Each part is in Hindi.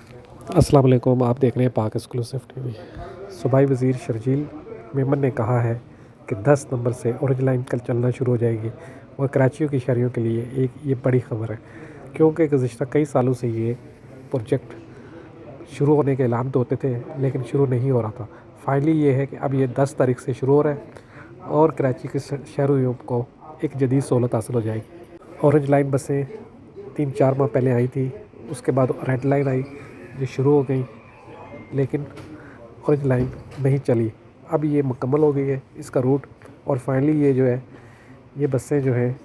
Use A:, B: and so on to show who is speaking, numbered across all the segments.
A: अस्सलाम वालेकुम। आप देख रहे हैं पाक एक्सक्लूसिव टीवी। सूबाई वज़ीर शर्जील मेमन ने कहा है कि 10 नंबर से ऑरेंज लाइन कल चलना शुरू हो जाएगी और कराचियों की शहरियों के लिए एक ये बड़ी खबर है, क्योंकि गुज़िश्ता कई सालों से ये प्रोजेक्ट शुरू होने के ऐलान तो होते थे लेकिन शुरू नहीं हो रहा था। फाइनली ये है कि अब ये 10 तारीख से शुरू हो रहा है और कराची के शहरियों को एक जदीद सहूलत हासिल हो जाएगी। ऑरेंज लाइन बसें 3-4 माह पहले आई थी, उसके बाद रेड लाइन आई जो शुरू हो गई, लेकिन ऑरेंज लाइन नहीं चली। अब ये मुकम्मल हो गई है इसका रूट और फाइनली ये जो है ये बसें जो हैं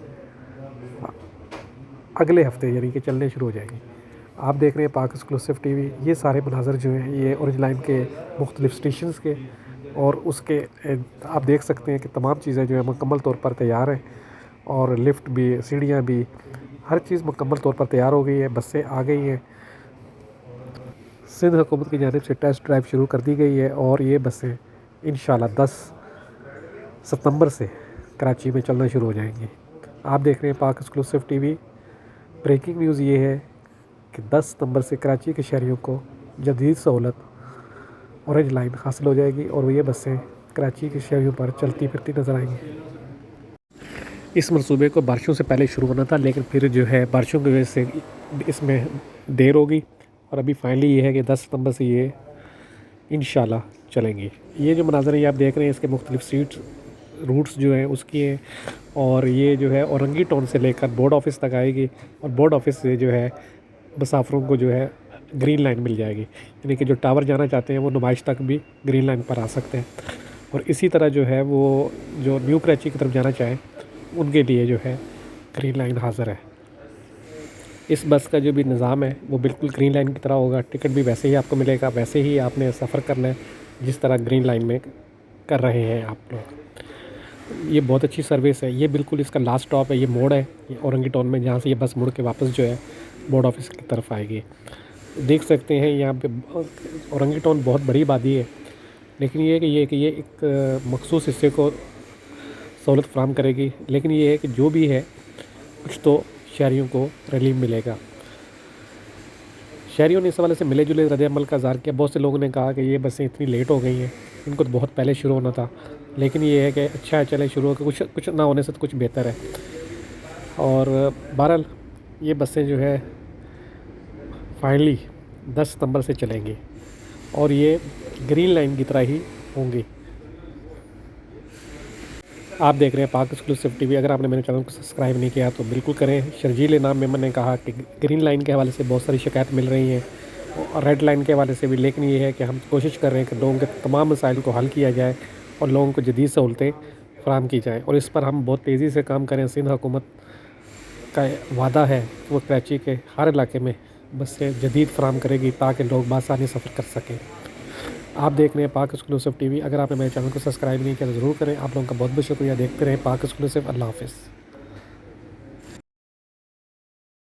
A: अगले हफ्ते यानी कि चलने शुरू हो जाएंगी। आप देख रहे हैं पाक एक्सक्लूसिव टीवी। ये सारे मनाज़र जो हैं ये ऑरेंज लाइन के मुख्तलिफ़ स्टेशंस के और उसके आप देख सकते हैं कि तमाम चीज़ें जो है मुकम्मल तौर पर तैयार हैं और लिफ्ट भी, सीढ़ियाँ भी, हर चीज़ मुकम्मल तौर पर तैयार हो गई है। बसें आ गई हैं। सिंध हुकूमत की जानिब से टेस्ट ड्राइव शुरू कर दी गई है और ये बसें इंशाल्लाह 10 सितंबर से कराची में चलना शुरू हो जाएंगी। आप देख रहे हैं पाक एक्सक्लूसिव टीवी। ब्रेकिंग न्यूज़ ये है कि 10 सितंबर से कराची के शहरियों को जदीद सहूलत ऑरेंज लाइन हासिल हो जाएगी और ये बसें कराची के शहरियों पर चलती फिरती नज़र आएंगी। इस मंसूबे को बारिशों से पहले शुरू होना था, लेकिन फिर जो है बारिशों की वजह से इसमें देर हो गई और अभी फाइनली ये है कि 10 सितंबर से ये इंशाल्लाह चलेंगी। ये जो मनाज़र ये आप देख रहे हैं इसके मुख्तलिफ़ सीट्स रूट्स जो हैं उसकी हैं और ये जो है औरंगी टाउन से लेकर बोर्ड ऑफिस तक आएगी और बोर्ड ऑफिस से जो है मुसाफिरों को जो है ग्रीन लाइन मिल जाएगी, यानी कि जो टावर जाना चाहते हैं वो नुमाइश तक भी ग्रीन लाइन पर आ सकते हैं। और इसी तरह जो है वो जो न्यू कराची की तरफ जाना चाहें उनके लिए जो है ग्रीन लाइन हाज़िर है। इस बस का जो भी निज़ाम है वो बिल्कुल ग्रीन लाइन की तरह होगा। टिकट भी वैसे ही आपको मिलेगा, वैसे ही आपने सफ़र करना है जिस तरह ग्रीन लाइन में कर रहे हैं आप लोग। ये बहुत अच्छी सर्विस है। ये बिल्कुल इसका लास्ट स्टॉप है, ये मोड़ है ये औरंगी टाउन में, जहाँ से ये बस मुड़ के वापस जो है बोर्ड ऑफिस की तरफ आएगी। देख सकते हैं यहाँ पे औरंगी टाउन बहुत बड़ी आबादी है, लेकिन ये है कि ये एक मखसूस हिस्से को सहूलत फराहम करेगी। लेकिन ये है कि जो भी है कुछ तो शहरियों को रिलीफ मिलेगा। शहरियों ने इस हवाले से मिले जुले रद्द-ए-अमल का इज़हार किया। बहुत से लोगों ने कहा कि ये बसें इतनी लेट हो गई हैं, इनको तो बहुत पहले शुरू होना था। लेकिन ये है कि अच्छा है, चले शुरू हो के कुछ ना होने से तो कुछ बेहतर है। और बहरहाल ये बसें जो है फाइनली 10 सितंबर से चलेंगी और ये ग्रीन लाइन की तरह ही होंगी। आप देख रहे हैं पाक एक्सक्लूसिव टीवी। अगर आपने मेरे चैनल को सब्सक्राइब नहीं किया तो बिल्कुल करें। शर्जील इनाम मेमन ने कहा कि ग्रीन लाइन के हवाले से बहुत सारी शिकायत मिल रही हैं और रेड लाइन के हवाले से भी, लेकिन ये है कि हम कोशिश कर रहे हैं कि लोगों के तमाम मसाइल को हल किया जाए और लोगों को जदीद सहूलतें फराहम की जाएँ और इस पर हम बहुत तेज़ी से काम करें। सिंध हुकूमत का वादा है वो कराची के हर इलाके में बसें जदीद फराहम करेगी ताकि लोग बासानी सफ़र कर सकें। आप देख रहे हैं पाक एक्सक्लूसिव टीवी। अगर आपने मेरे चैनल को सब्सक्राइब नहीं किया तो ज़रूर करें। आप लोगों का बहुत बहुत शुक्रिया। देखते रहें पाक एक्सक्लूसिव। अल्लाह हाफ़िज़।